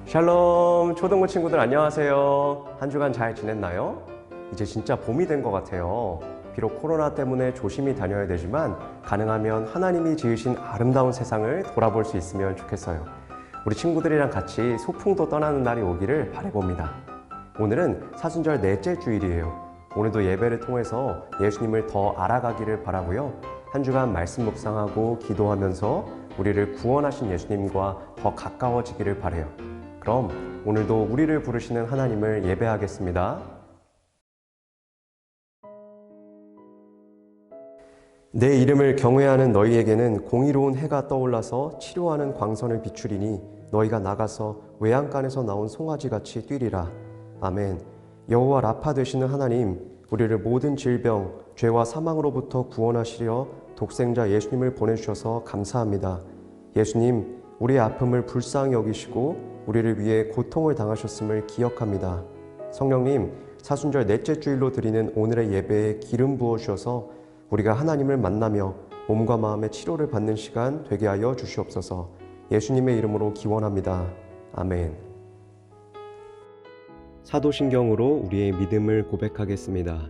샬롬 초등부 친구들 안녕하세요. 한 주간 잘 지냈나요? 이제 진짜 봄이 된 것 같아요. 비록 코로나 때문에 조심히 다녀야 되지만 가능하면 하나님이 지으신 아름다운 세상을 돌아볼 수 있으면 좋겠어요. 우리 친구들이랑 같이 소풍도 떠나는 날이 오기를 바라봅니다. 오늘은 사순절 넷째 주일이에요. 오늘도 예배를 통해서 예수님을 더 알아가기를 바라고요. 한 주간 말씀 묵상하고 기도하면서 우리를 구원하신 예수님과 더 가까워지기를 바라요. 그럼 오늘도 우리를 부르시는 하나님을 예배하겠습니다. 내 이름을 경외하는 너희에게는 공의로운 해가 떠올라서 치료하는 광선을 비추리니 너희가 나가서 외양간에서 나온 송아지같이 뛰리라. 아멘. 여호와 라파 되시는 하나님, 우리를 모든 질병, 죄와 사망으로부터 구원하시려 독생자 예수님을 보내주셔서 감사합니다. 예수님, 우리의 아픔을 불쌍히 여기시고 우리를 위해 고통을 당하셨음을 기억합니다. 성령님, 사순절 넷째 주일로 드리는 오늘의 예배에 기름 부어주셔서 우리가 하나님을 만나며 몸과 마음의 치료를 받는 시간 되게 하여 주시옵소서. 예수님의 이름으로 기원합니다. 아멘. 사도신경으로 우리의 믿음을 고백하겠습니다.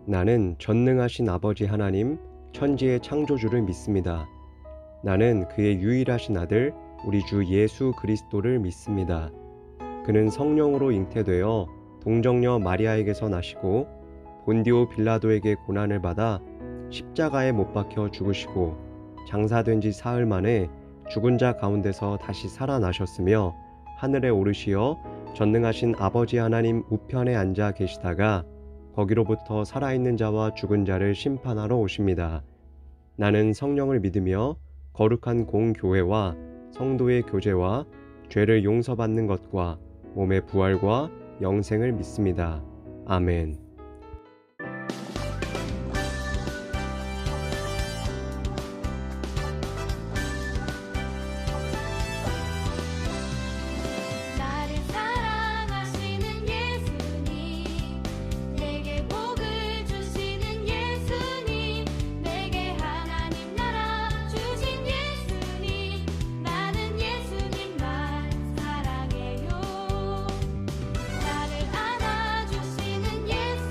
나는 전능하신 아버지 하나님, 천지의 창조주를 믿습니다. 나는 그의 유일하신 아들, 우리 주 예수 그리스도를 믿습니다. 그는 성령으로 잉태되어 동정녀 마리아에게서 나시고 본디오 빌라도에게 고난을 받아 십자가에 못 박혀 죽으시고 장사된 지 사흘 만에 죽은 자 가운데서 다시 살아나셨으며 하늘에 오르시어 전능하신 아버지 하나님 우편에 앉아 계시다가 거기로부터 살아있는 자와 죽은 자를 심판하러 오십니다. 나는 성령을 믿으며 거룩한 공교회와 성도의 교제와 죄를 용서받는 것과 몸의 부활과 영생을 믿습니다. 아멘. 나를 사랑하시는 예수님, 내게 복을 주시는 예수님, 내게 하나님 나라 주신 예수님, 나는 예수님만 사랑해요. 나를 안아주시는 예수님,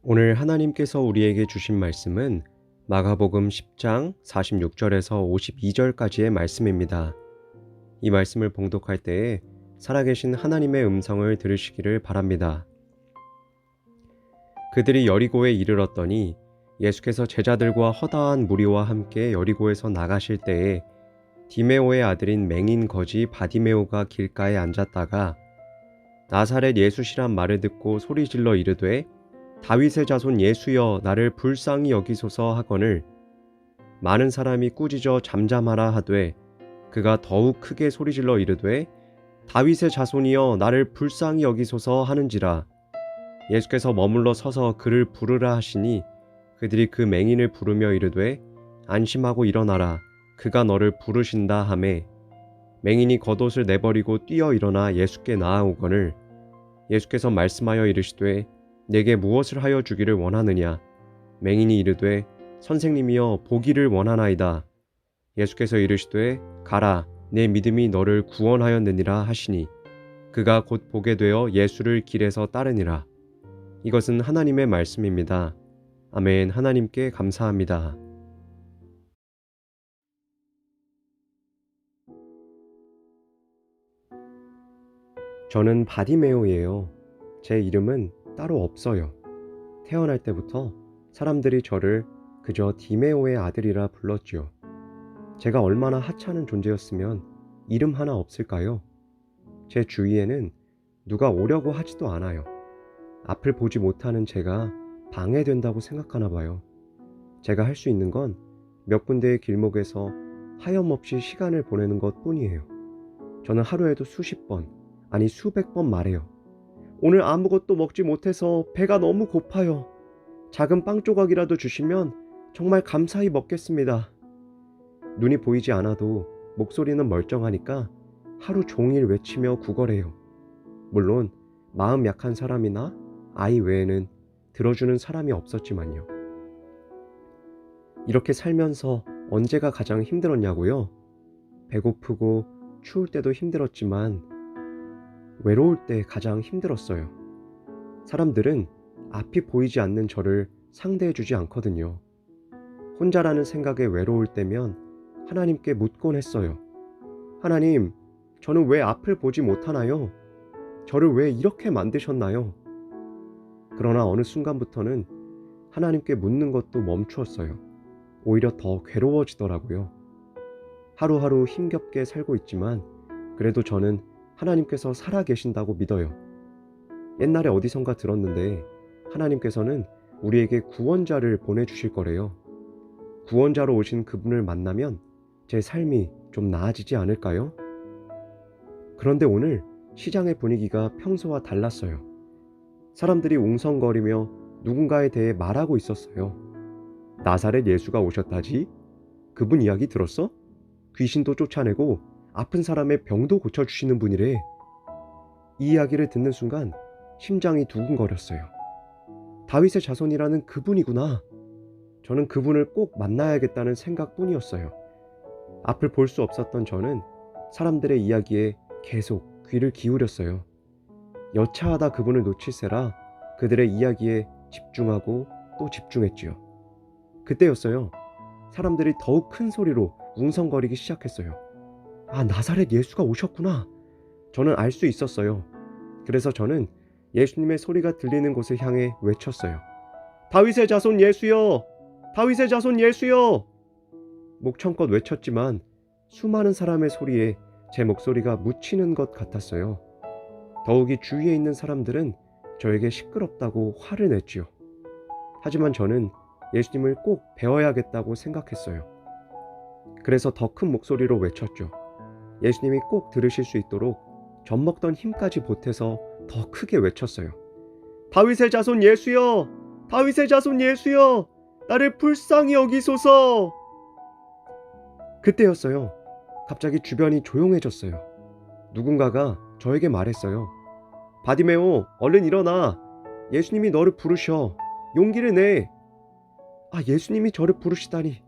오늘 하나님께서 우리에게 주신 말씀은 마가복음 10장 46절에서 52절까지의 말씀입니다. 이 말씀을 봉독할 때에 살아계신 하나님의 음성을 들으시기를 바랍니다. 그들이 여리고에 이르렀더니 예수께서 제자들과 허다한 무리와 함께 여리고에서 나가실 때에 디메오의 아들인 맹인 거지 바디메오가 길가에 앉았다가 나사렛 예수시란 말을 듣고 소리질러 이르되 다윗의 자손 예수여 나를 불쌍히 여기소서 하거늘 많은 사람이 꾸짖어 잠잠하라 하되 그가 더욱 크게 소리질러 이르되 다윗의 자손이여 나를 불쌍히 여기소서 하는지라. 예수께서 머물러 서서 그를 부르라 하시니 그들이 그 맹인을 부르며 이르되 안심하고 일어나라 그가 너를 부르신다 하매 맹인이 겉옷을 내버리고 뛰어 일어나 예수께 나아오거늘 예수께서 말씀하여 이르시되 내게 무엇을 하여 주기를 원하느냐. 맹인이 이르되 선생님이여 보기를 원하나이다. 예수께서 이르시되 가라 내 믿음이 너를 구원하였느니라 하시니 그가 곧 보게 되어 예수를 길에서 따르니라. 이것은 하나님의 말씀입니다. 아멘. 하나님께 감사합니다. 저는 바디메오예요. 제 이름은 따로 없어요. 태어날 때부터 사람들이 저를 그저 디메오의 아들이라 불렀지요. 제가 얼마나 하찮은 존재였으면 이름 하나 없을까요? 제 주위에는 누가 오려고 하지도 않아요. 앞을 보지 못하는 제가 방해된다고 생각하나 봐요. 제가 할 수 있는 건 몇 군데의 길목에서 하염없이 시간을 보내는 것 뿐이에요. 저는 하루에도 수십 번, 아니 수백 번 말해요. 오늘 아무것도 먹지 못해서 배가 너무 고파요. 작은 빵 조각이라도 주시면 정말 감사히 먹겠습니다. 눈이 보이지 않아도 목소리는 멀쩡하니까 하루 종일 외치며 구걸해요. 물론 마음 약한 사람이나 아이 외에는 들어주는 사람이 없었지만요. 이렇게 살면서 언제가 가장 힘들었냐고요? 배고프고 추울 때도 힘들었지만 외로울 때 가장 힘들었어요. 사람들은 앞이 보이지 않는 저를 상대해주지 않거든요. 혼자라는 생각에 외로울 때면 하나님께 묻곤 했어요. 하나님, 저는 왜 앞을 보지 못하나요? 저를 왜 이렇게 만드셨나요? 그러나 어느 순간부터는 하나님께 묻는 것도 멈추었어요. 오히려 더 괴로워지더라고요. 하루하루 힘겹게 살고 있지만 그래도 저는 하나님께서 살아계신다고 믿어요. 옛날에 어디선가 들었는데 하나님께서는 우리에게 구원자를 보내주실 거래요. 구원자로 오신 그분을 만나면 제 삶이 좀 나아지지 않을까요? 그런데 오늘 시장의 분위기가 평소와 달랐어요. 사람들이 웅성거리며 누군가에 대해 말하고 있었어요. 나사렛 예수가 오셨다지? 그분 이야기 들었어? 귀신도 쫓아내고 아픈 사람의 병도 고쳐주시는 분이래. 이 이야기를 듣는 순간 심장이 두근거렸어요. 다윗의 자손이라는 그분이구나. 저는 그분을 꼭 만나야겠다는 생각뿐이었어요. 앞을 볼 수 없었던 저는 사람들의 이야기에 계속 귀를 기울였어요. 여차하다 그분을 놓칠세라 그들의 이야기에 집중하고 또 집중했지요. 그때였어요. 사람들이 더욱 큰 소리로 웅성거리기 시작했어요. 아, 나사렛 예수가 오셨구나. 저는 알 수 있었어요. 그래서 저는 예수님의 소리가 들리는 곳을 향해 외쳤어요. 다윗의 자손 예수여! 다윗의 자손 예수여! 목청껏 외쳤지만 수많은 사람의 소리에 제 목소리가 묻히는 것 같았어요. 더욱이 주위에 있는 사람들은 저에게 시끄럽다고 화를 냈지요. 하지만 저는 예수님을 꼭 배워야겠다고 생각했어요. 그래서 더 큰 목소리로 외쳤죠. 예수님이 꼭 들으실 수 있도록 젖먹던 힘까지 보태서 더 크게 외쳤어요. 다윗의 자손 예수여! 다윗의 자손 예수여! 나를 불쌍히 여기소서! 그때였어요. 갑자기 주변이 조용해졌어요. 누군가가 저에게 말했어요. 바디메오, 얼른 일어나. 예수님이 너를 부르셔. 용기를 내. 아, 예수님이 저를 부르시다니.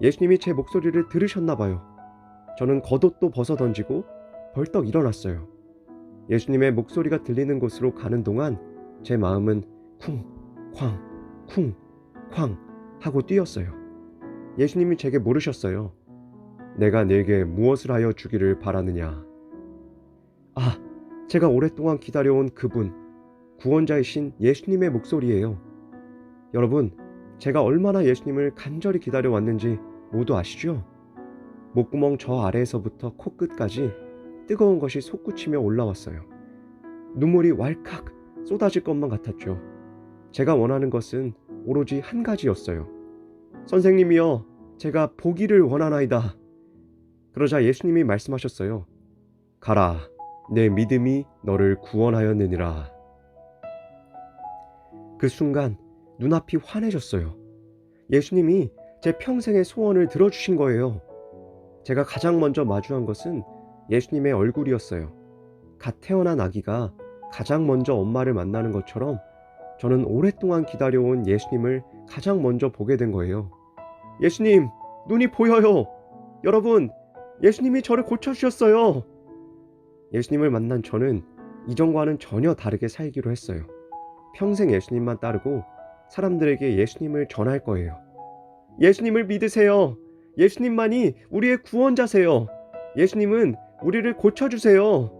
예수님이 제 목소리를 들으셨나 봐요. 저는 겉옷도 벗어던지고 벌떡 일어났어요. 예수님의 목소리가 들리는 곳으로 가는 동안 제 마음은 쾅, 쿵, 쾅 하고 뛰었어요. 예수님이 제게 물으셨어요. 내가 네게 무엇을 하여 주기를 바라느냐? 아, 제가 오랫동안 기다려온 그분, 구원자이신 예수님의 목소리예요. 여러분, 제가 얼마나 예수님을 간절히 기다려왔는지 모두 아시죠? 목구멍 저 아래에서부터 코끝까지 뜨거운 것이 솟구치며 올라왔어요. 눈물이 왈칵 쏟아질 것만 같았죠. 제가 원하는 것은 오로지 한 가지였어요. 선생님이여, 제가 보기를 원하나이다. 그러자 예수님이 말씀하셨어요. 가라, 내 믿음이 너를 구원하였느니라. 그 순간 눈앞이 환해졌어요. 예수님이 제 평생의 소원을 들어주신 거예요. 제가 가장 먼저 마주한 것은 예수님의 얼굴이었어요. 갓 태어난 아기가 가장 먼저 엄마를 만나는 것처럼 저는 오랫동안 기다려온 예수님을 가장 먼저 보게 된 거예요. 예수님, 눈이 보여요. 여러분, 예수님이 저를 고쳐주셨어요. 예수님을 만난 저는 이전과는 전혀 다르게 살기로 했어요. 평생 예수님만 따르고 사람들에게 예수님을 전할 거예요. 예수님을 믿으세요. 예수님만이 우리의 구원자세요. 예수님은 우리를 고쳐주세요.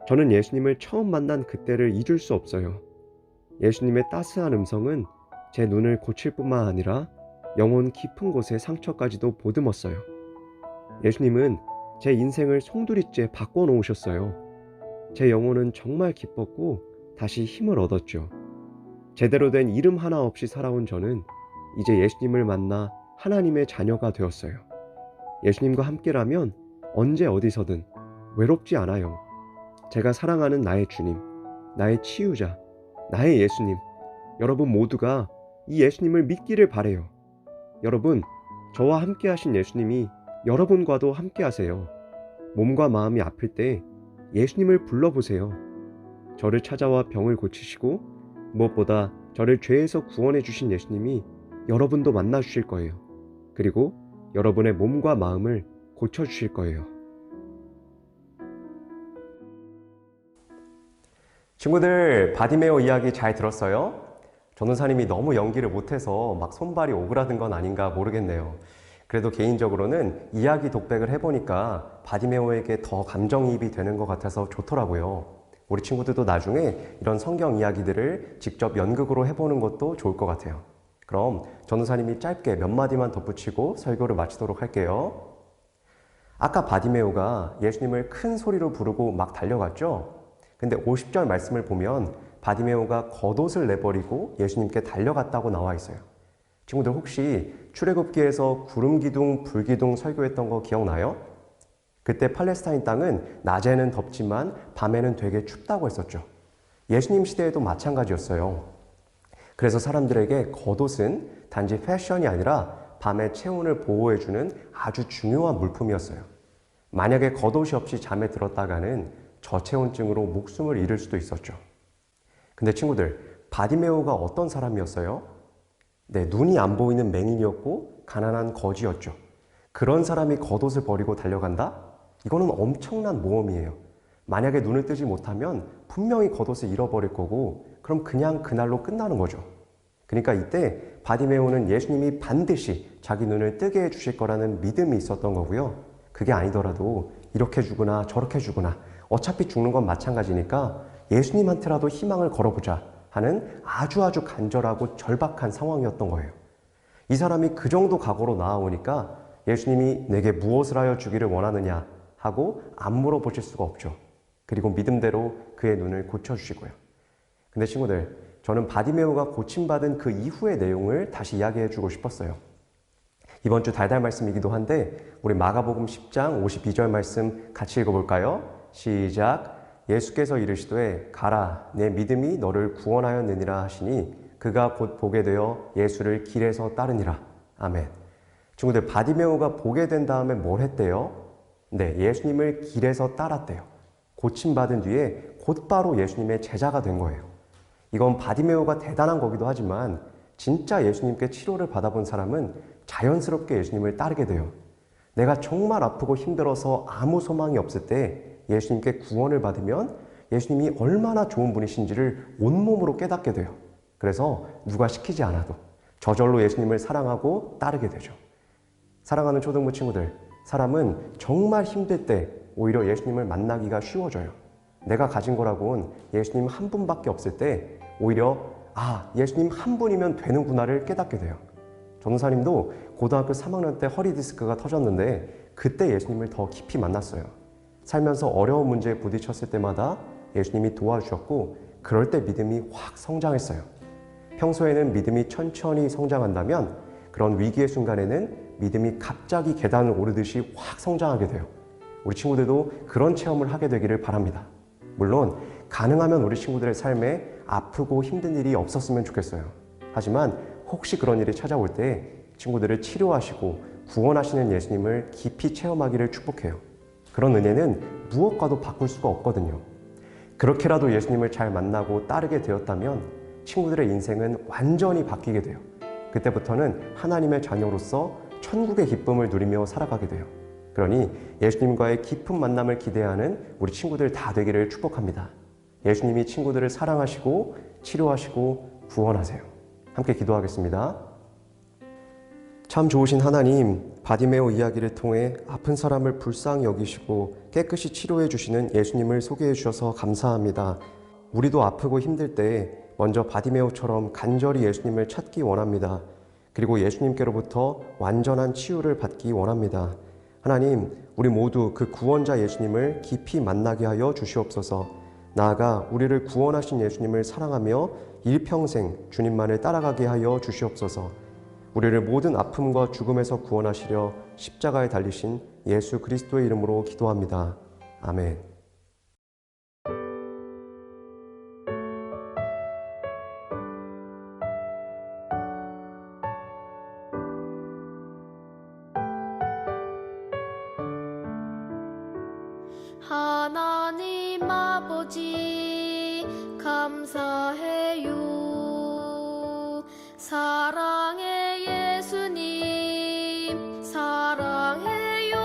저는 예수님을 처음 만난 그때를 잊을 수 없어요. 예수님의 따스한 음성은 제 눈을 고칠 뿐만 아니라 영혼 깊은 곳의 상처까지도 보듬었어요. 예수님은 제 인생을 송두리째 바꿔놓으셨어요. 제 영혼은 정말 기뻤고 다시 힘을 얻었죠. 제대로 된 이름 하나 없이 살아온 저는 이제 예수님을 만나 하나님의 자녀가 되었어요. 예수님과 함께라면 언제 어디서든 외롭지 않아요. 제가 사랑하는 나의 주님, 나의 치유자, 나의 예수님, 여러분 모두가 이 예수님을 믿기를 바래요. 여러분, 저와 함께 하신 예수님이 여러분과도 함께 하세요. 몸과 마음이 아플 때 예수님을 불러보세요. 저를 찾아와 병을 고치시고 무엇보다 저를 죄에서 구원해 주신 예수님이 여러분도 만나 주실 거예요. 그리고 여러분의 몸과 마음을 고쳐 주실 거예요. 친구들, 바디메오 이야기 잘 들었어요? 전도사님이 너무 연기를 못해서 막 손발이 오그라든 건 아닌가 모르겠네요. 그래도 개인적으로는 이야기 독백을 해보니까 바디메오에게 더 감정이입이 되는 것 같아서 좋더라고요. 우리 친구들도 나중에 이런 성경 이야기들을 직접 연극으로 해보는 것도 좋을 것 같아요. 그럼 전도사님이 짧게 몇 마디만 덧붙이고 설교를 마치도록 할게요. 아까 바디메오가 예수님을 큰 소리로 부르고 막 달려갔죠? 근데 50절 말씀을 보면 바디메오가 겉옷을 내버리고 예수님께 달려갔다고 나와 있어요. 친구들 혹시 출애굽기에서 구름기둥, 불기둥 설교했던 거 기억나요? 그때 팔레스타인 땅은 낮에는 덥지만 밤에는 되게 춥다고 했었죠. 예수님 시대에도 마찬가지였어요. 그래서 사람들에게 겉옷은 단지 패션이 아니라 밤의 체온을 보호해주는 아주 중요한 물품이었어요. 만약에 겉옷이 없이 잠에 들었다가는 저체온증으로 목숨을 잃을 수도 있었죠. 근데 친구들, 바디메오가 어떤 사람이었어요? 네, 눈이 안 보이는 맹인이었고 가난한 거지였죠. 그런 사람이 겉옷을 버리고 달려간다? 이거는 엄청난 모험이에요. 만약에 눈을 뜨지 못하면 분명히 겉옷을 잃어버릴 거고 그럼 그냥 그날로 끝나는 거죠. 그러니까 이때 바디메오는 예수님이 반드시 자기 눈을 뜨게 해주실 거라는 믿음이 있었던 거고요. 그게 아니더라도 이렇게 죽으나 저렇게 죽으나 어차피 죽는 건 마찬가지니까 예수님한테라도 희망을 걸어보자 하는 아주 간절하고 절박한 상황이었던 거예요. 이 사람이 그 정도 각오로 나아오니까 예수님이 내게 무엇을 하여 주기를 원하느냐 하고 안 물어보실 수가 없죠. 그리고 믿음대로 그의 눈을 고쳐주시고요. 근데 친구들, 저는 바디메오가 고침받은 그 이후의 내용을 다시 이야기해 주고 싶었어요. 이번 주 달달 말씀이기도 한데 우리 마가복음 10장 52절 말씀 같이 읽어볼까요? 시작. 예수께서 이르시되 가라, 내 믿음이 너를 구원하였느니라 하시니 그가 곧 보게 되어 예수를 길에서 따르니라. 아멘. 친구들, 바디메오가 보게 된 다음에 뭘 했대요? 네, 예수님을 길에서 따랐대요. 고침받은 뒤에 곧바로 예수님의 제자가 된 거예요. 이건 바디메오가 대단한 거기도 하지만 진짜 예수님께 치료를 받아본 사람은 자연스럽게 예수님을 따르게 돼요. 내가 정말 아프고 힘들어서 아무 소망이 없을 때 예수님께 구원을 받으면 예수님이 얼마나 좋은 분이신지를 온몸으로 깨닫게 돼요. 그래서 누가 시키지 않아도 저절로 예수님을 사랑하고 따르게 되죠. 사랑하는 초등부 친구들, 사람은 정말 힘들 때 오히려 예수님을 만나기가 쉬워져요. 내가 가진 거라고는 예수님 한 분밖에 없을 때 오히려 예수님 한 분이면 되는구나를 깨닫게 돼요. 전도사님도 고등학교 3학년 때 허리 디스크가 터졌는데 그때 예수님을 더 깊이 만났어요. 살면서 어려운 문제에 부딪혔을 때마다 예수님이 도와주셨고 그럴 때 믿음이 확 성장했어요. 평소에는 믿음이 천천히 성장한다면 그런 위기의 순간에는 믿음이 갑자기 계단을 오르듯이 확 성장하게 돼요. 우리 친구들도 그런 체험을 하게 되기를 바랍니다. 물론 가능하면 우리 친구들의 삶에 아프고 힘든 일이 없었으면 좋겠어요. 하지만 혹시 그런 일이 찾아올 때 친구들을 치료하시고 구원하시는 예수님을 깊이 체험하기를 축복해요. 그런 은혜는 무엇과도 바꿀 수가 없거든요. 그렇게라도 예수님을 잘 만나고 따르게 되었다면 친구들의 인생은 완전히 바뀌게 돼요. 그때부터는 하나님의 자녀로서 천국의 기쁨을 누리며 살아가게 돼요. 그러니 예수님과의 깊은 만남을 기대하는 우리 친구들 다 되기를 축복합니다. 예수님이 친구들을 사랑하시고 치료하시고 구원하세요. 함께 기도하겠습니다. 참 좋으신 하나님, 바디메오 이야기를 통해 아픈 사람을 불쌍히 여기시고 깨끗이 치료해 주시는 예수님을 소개해 주셔서 감사합니다. 우리도 아프고 힘들 때 먼저 바디메오처럼 간절히 예수님을 찾기 원합니다. 그리고 예수님께로부터 완전한 치유를 받기 원합니다. 하나님, 우리 모두 그 구원자 예수님을 깊이 만나게 하여 주시옵소서. 나아가 우리를 구원하신 예수님을 사랑하며 일평생 주님만을 따라가게 하여 주시옵소서. 우리를 모든 아픔과 죽음에서 구원하시려 십자가에 달리신 예수 그리스도의 이름으로 기도합니다. 아멘. 하나님 아버지 감사해요. 사랑의 예수님 사랑해요.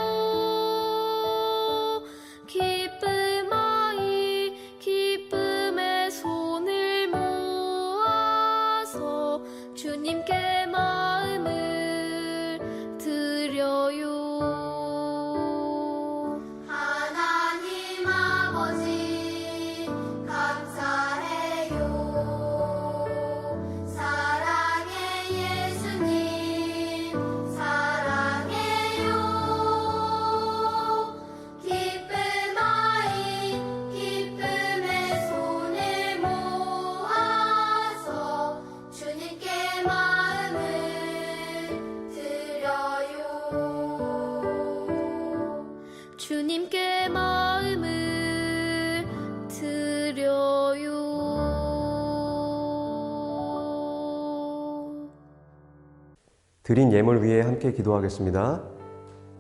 기쁨의 손을 모아서 주님께 마음을 드려요. 주님께 마음을 드려요. 드린 예물 위해 함께 기도하겠습니다.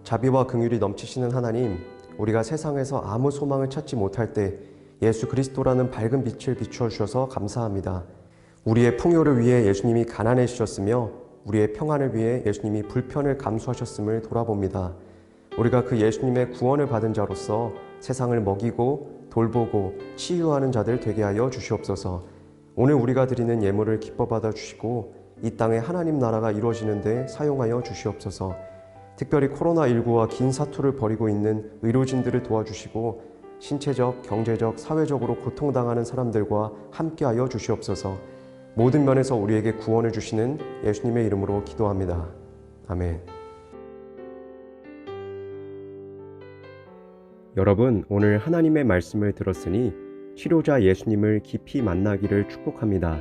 자비와 긍휼이 넘치시는 하나님, 우리가 세상에서 아무 소망을 찾지 못할 때 예수 그리스도라는 밝은 빛을 비추어 주셔서 감사합니다. 우리의 풍요를 위해 예수님이 가난해지셨으며 우리의 평안을 위해 예수님이 불편을 감수하셨음을 돌아봅니다. 우리가 그 예수님의 구원을 받은 자로서 세상을 먹이고 돌보고 치유하는 자들 되게 하여 주시옵소서. 오늘 우리가 드리는 예물을 기뻐 받아 주시고 이 땅에 하나님 나라가 이루어지는 데 사용하여 주시옵소서. 특별히 코로나19와 긴 사투를 벌이고 있는 의료진들을 도와주시고 신체적, 경제적, 사회적으로 고통당하는 사람들과 함께하여 주시옵소서. 모든 면에서 우리에게 구원을 주시는 예수님의 이름으로 기도합니다. 아멘. 여러분, 오늘 하나님의 말씀을 들었으니 치료자 예수님을 깊이 만나기를 축복합니다.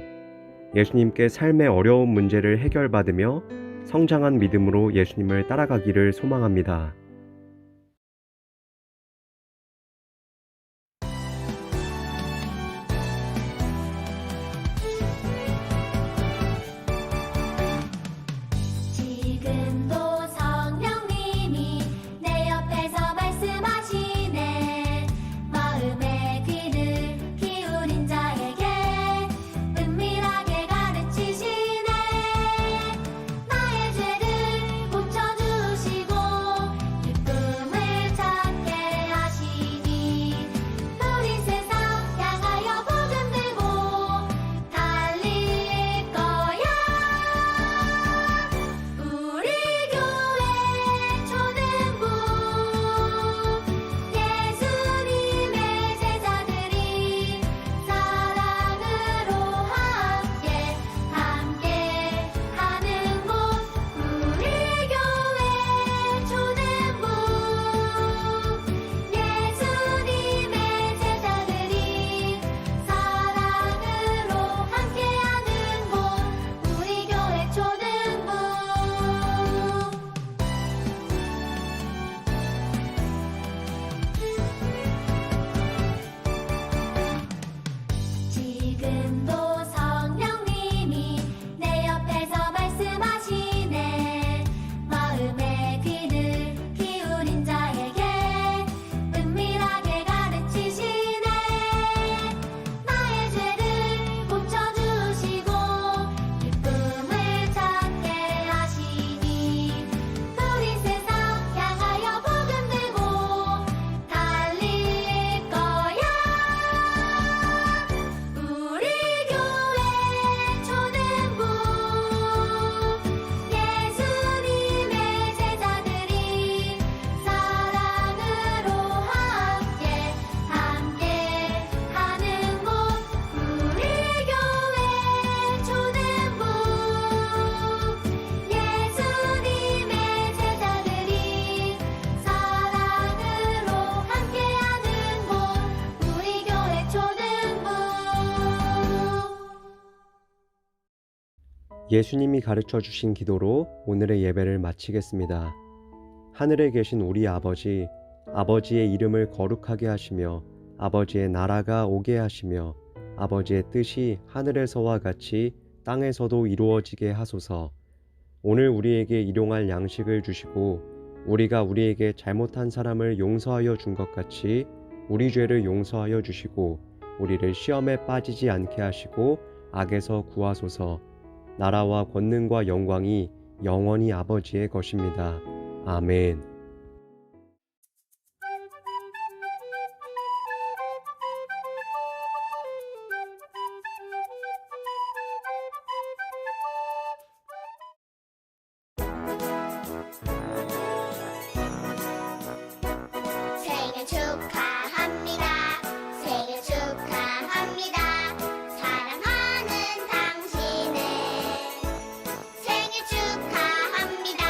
예수님께 삶의 어려운 문제를 해결받으며 성장한 믿음으로 예수님을 따라가기를 소망합니다. 지금도 성령님이 내 옆에서 말씀하시네. 마음의 귀를 기울인 자에게 은밀하게 가르치시네. 나의 죄를 고쳐주시고 예수님이 가르쳐 주신 기도로 오늘의 예배를 마치겠습니다. 하늘에 계신 우리 아버지, 아버지의 이름을 거룩하게 하시며 아버지의 나라가 오게 하시며 아버지의 뜻이 하늘에서와 같이 땅에서도 이루어지게 하소서. 오늘 우리에게 일용할 양식을 주시고 우리가 우리에게 잘못한 사람을 용서하여 준 것 같이 우리 죄를 용서하여 주시고 우리를 시험에 빠지지 않게 하시고 악에서 구하소서. 나라와 권능과 영광이 영원히 아버지의 것입니다. 아멘. 생일 축하합니다. 생일 축하합니다. 사랑하는 당신의 생일 축하합니다.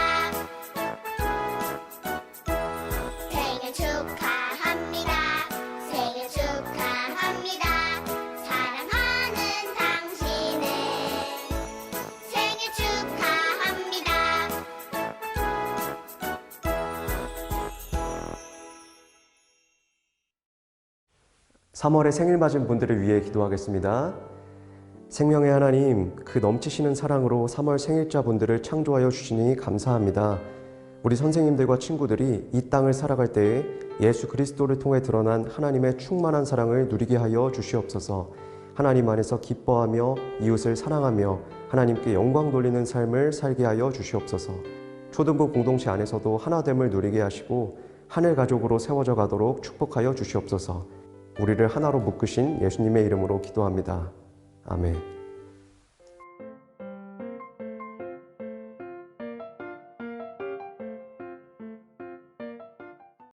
생일 축하합니다. 생일 축하합니다. 사랑하는 당신의 생일 축하합니다. 3월에 생일 맞은 분들을 위해 기도하겠습니다. 생명의 하나님, 그 넘치시는 사랑으로 3월 생일자 분들을 창조하여 주시니 감사합니다. 우리 선생님들과 친구들이 이 땅을 살아갈 때에 예수 그리스도를 통해 드러난 하나님의 충만한 사랑을 누리게 하여 주시옵소서. 하나님 안에서 기뻐하며 이웃을 사랑하며 하나님께 영광 돌리는 삶을 살게 하여 주시옵소서. 초등부 공동체 안에서도 하나됨을 누리게 하시고 하늘 가족으로 세워져 가도록 축복하여 주시옵소서. 우리를 하나로 묶으신 예수님의 이름으로 기도합니다. 아멘.